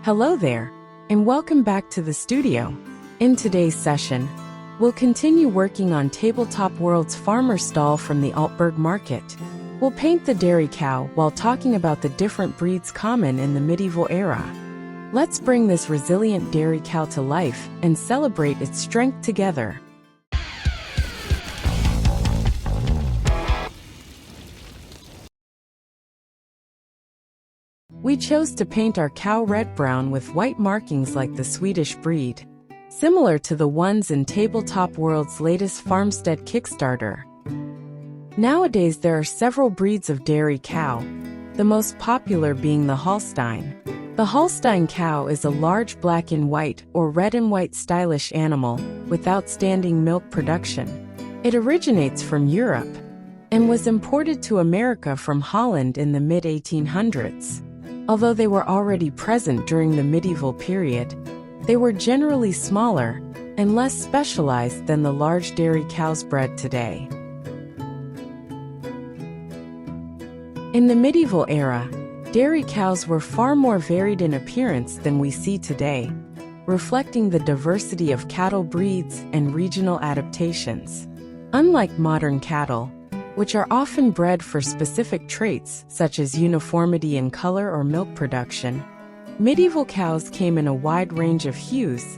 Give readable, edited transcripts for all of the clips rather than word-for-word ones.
Hello there, and welcome back to the studio. In today's session, we'll continue working on Tabletop World's farmer stall from the Altburg market. We'll paint the dairy cow while talking about the different breeds common in the medieval era. Let's bring this resilient dairy cow to life and celebrate its strength together. We chose to paint our cow red-brown with white markings like the Swedish breed, similar to the ones in Tabletop World's latest farmstead Kickstarter. Nowadays there are several breeds of dairy cow, the most popular being the Holstein. The Holstein cow is a large black and white or red and white stylish animal with outstanding milk production. It originates from Europe and was imported to America from Holland in the mid-1800s. Although they were already present during the medieval period, they were generally smaller and less specialized than the large dairy cows bred today. In the medieval era, dairy cows were far more varied in appearance than we see today, reflecting the diversity of cattle breeds and regional adaptations. Unlike modern cattle, which are often bred for specific traits such as uniformity in color or milk production, medieval cows came in a wide range of hues,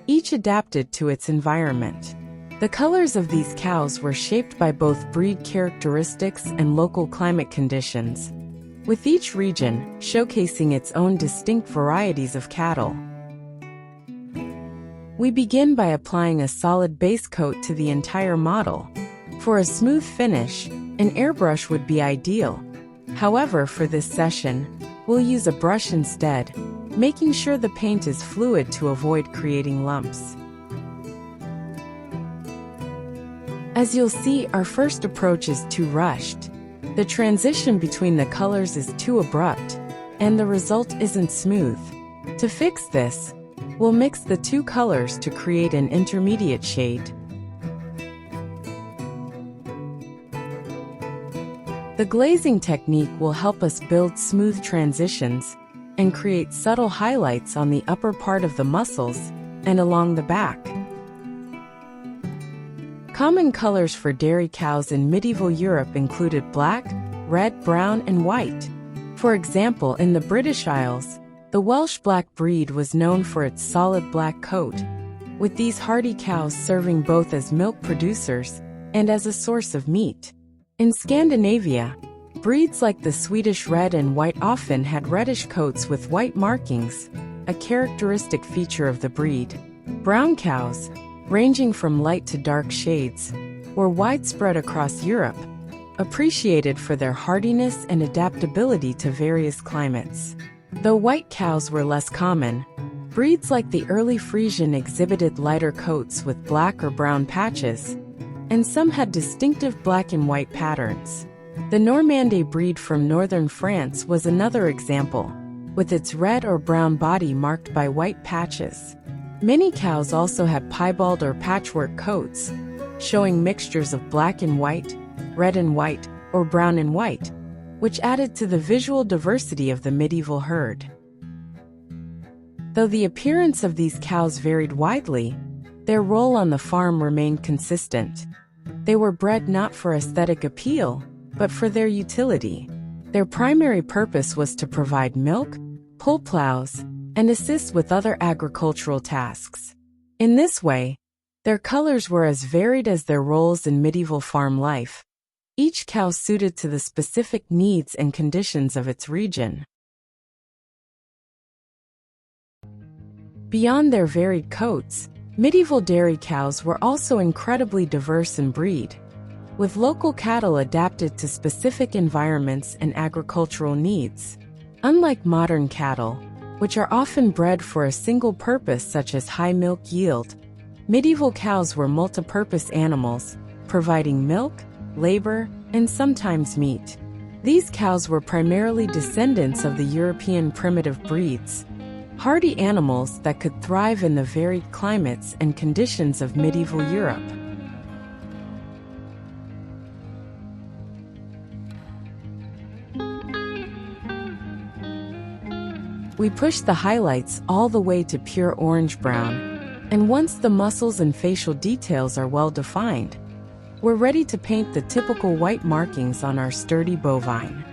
each adapted to its environment. The colors of these cows were shaped by both breed characteristics and local climate conditions, with each region showcasing its own distinct varieties of cattle. We begin by applying a solid base coat to the entire model. For a smooth finish, an airbrush would be ideal. However, for this session, we'll use a brush instead, making sure the paint is fluid to avoid creating lumps. As you'll see, our first approach is too rushed. The transition between the colors is too abrupt, and the result isn't smooth. To fix this, we'll mix the two colors to create an intermediate shade. The glazing technique will help us build smooth transitions and create subtle highlights on the upper part of the muscles and along the back. Common colors for dairy cows in medieval Europe included black, red, brown, and white. For example, in the British Isles, the Welsh black breed was known for its solid black coat, with these hardy cows serving both as milk producers and as a source of meat. In Scandinavia, breeds like the Swedish red and white often had reddish coats with white markings, a characteristic feature of the breed. Brown cows, ranging from light to dark shades, were widespread across Europe, appreciated for their hardiness and adaptability to various climates. Though white cows were less common, breeds like the early Frisian exhibited lighter coats with black or brown patches, and some had distinctive black and white patterns. The Normandie breed from northern France was another example, with its red or brown body marked by white patches. Many cows also had piebald or patchwork coats, showing mixtures of black and white, red and white, or brown and white, which added to the visual diversity of the medieval herd. Though the appearance of these cows varied widely, their role on the farm remained consistent. They were bred not for aesthetic appeal, but for their utility. Their primary purpose was to provide milk, pull plows, and assist with other agricultural tasks. In this way, their colors were as varied as their roles in medieval farm life, each cow suited to the specific needs and conditions of its region. Beyond their varied coats, medieval dairy cows were also incredibly diverse in breed, with local cattle adapted to specific environments and agricultural needs. Unlike modern cattle, which are often bred for a single purpose such as high milk yield, medieval cows were multi-purpose animals, providing milk, labor, and sometimes meat. These cows were primarily descendants of the European primitive breeds, hardy animals that could thrive in the varied climates and conditions of medieval Europe. We push the highlights all the way to pure orange-brown, and once the muscles and facial details are well defined, we're ready to paint the typical white markings on our sturdy bovine.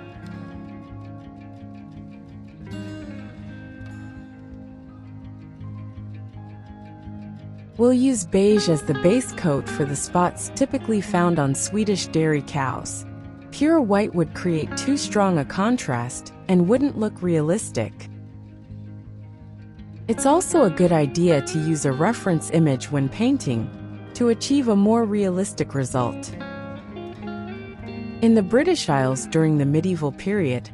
We'll use beige as the base coat for the spots typically found on Swedish dairy cows. Pure white would create too strong a contrast and wouldn't look realistic. It's also a good idea to use a reference image when painting to achieve a more realistic result. In the British Isles during the medieval period,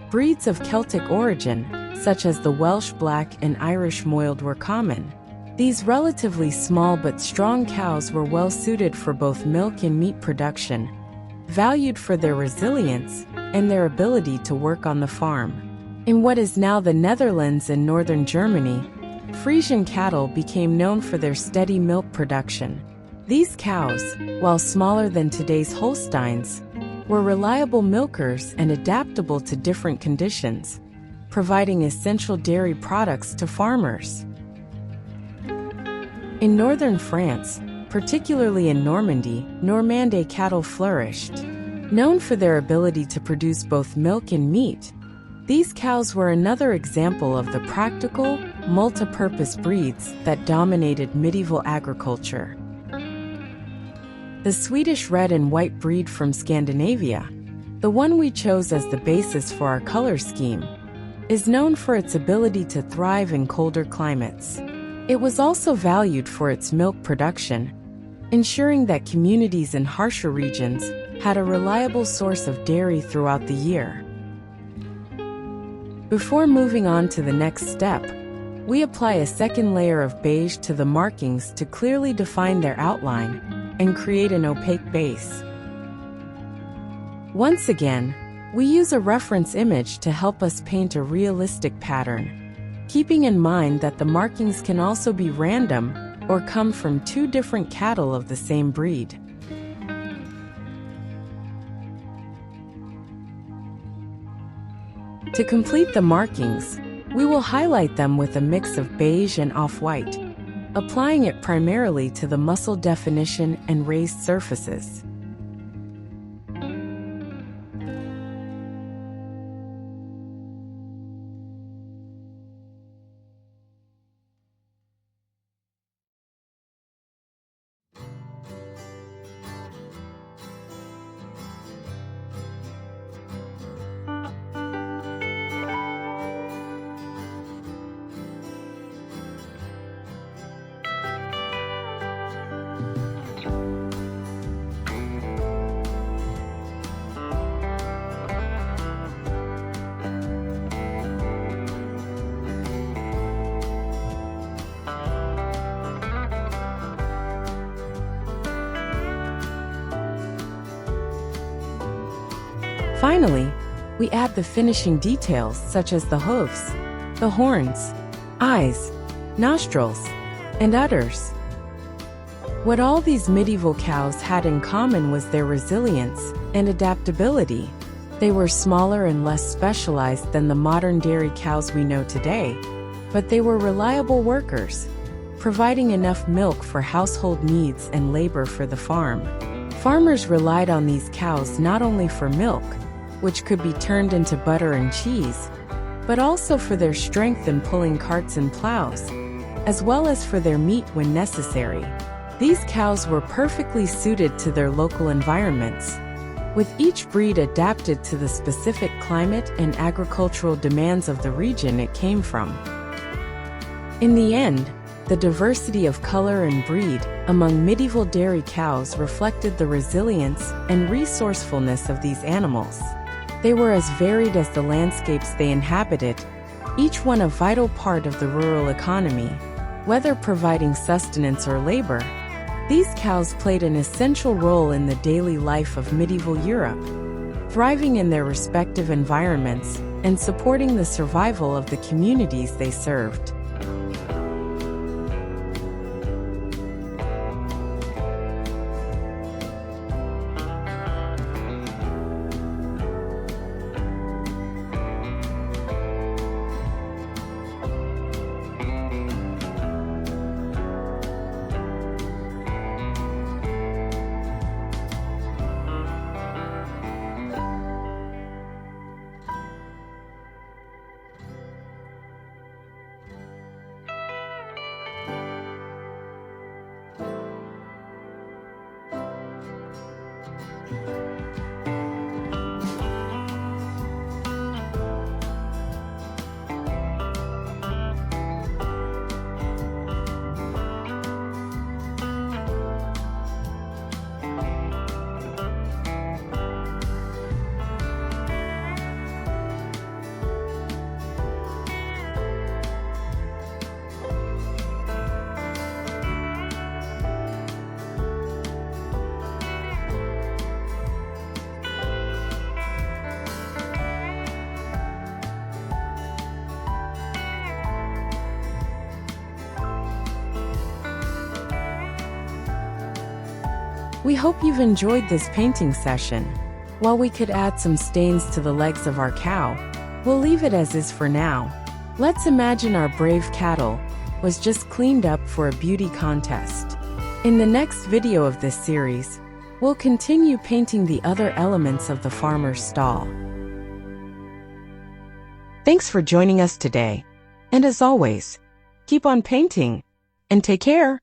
breeds of Celtic origin, such as the Welsh Black and Irish Moiled, were common. These relatively small but strong cows were well suited for both milk and meat production, valued for their resilience and their ability to work on the farm. In what is now the Netherlands and northern Germany, Frisian cattle became known for their steady milk production. These cows, while smaller than today's Holsteins, were reliable milkers and adaptable to different conditions, providing essential dairy products to farmers. In northern France, particularly in Normandy, Normandais cattle flourished. Known for their ability to produce both milk and meat, these cows were another example of the practical, multi-purpose breeds that dominated medieval agriculture. The Swedish red and white breed from Scandinavia, the one we chose as the basis for our color scheme, is known for its ability to thrive in colder climates. It was also valued for its milk production, ensuring that communities in harsher regions had a reliable source of dairy throughout the year. Before moving on to the next step, we apply a second layer of beige to the markings to clearly define their outline and create an opaque base. Once again, we use a reference image to help us paint a realistic pattern, keeping in mind that the markings can also be random or come from two different cattle of the same breed. To complete the markings, we will highlight them with a mix of beige and off-white, applying it primarily to the muscle definition and raised surfaces. Finally, we add the finishing details such as the hooves, the horns, eyes, nostrils, and udders. What all these medieval cows had in common was their resilience and adaptability. They were smaller and less specialized than the modern dairy cows we know today, but they were reliable workers, providing enough milk for household needs and labor for the farm. Farmers relied on these cows not only for milk, which could be turned into butter and cheese, but also for their strength in pulling carts and plows, as well as for their meat when necessary. These cows were perfectly suited to their local environments, with each breed adapted to the specific climate and agricultural demands of the region it came from. In the end, the diversity of color and breed among medieval dairy cows reflected the resilience and resourcefulness of these animals. They were as varied as the landscapes they inhabited, each one a vital part of the rural economy. Whether providing sustenance or labor, these cows played an essential role in the daily life of medieval Europe, thriving in their respective environments and supporting the survival of the communities they served. We hope you've enjoyed this painting session. While we could add some stains to the legs of our cow, we'll leave it as is for now. Let's imagine our brave cattle was just cleaned up for a beauty contest. In the next video of this series, we'll continue painting the other elements of the farmer's stall. Thanks for joining us today. And as always, keep on painting and take care.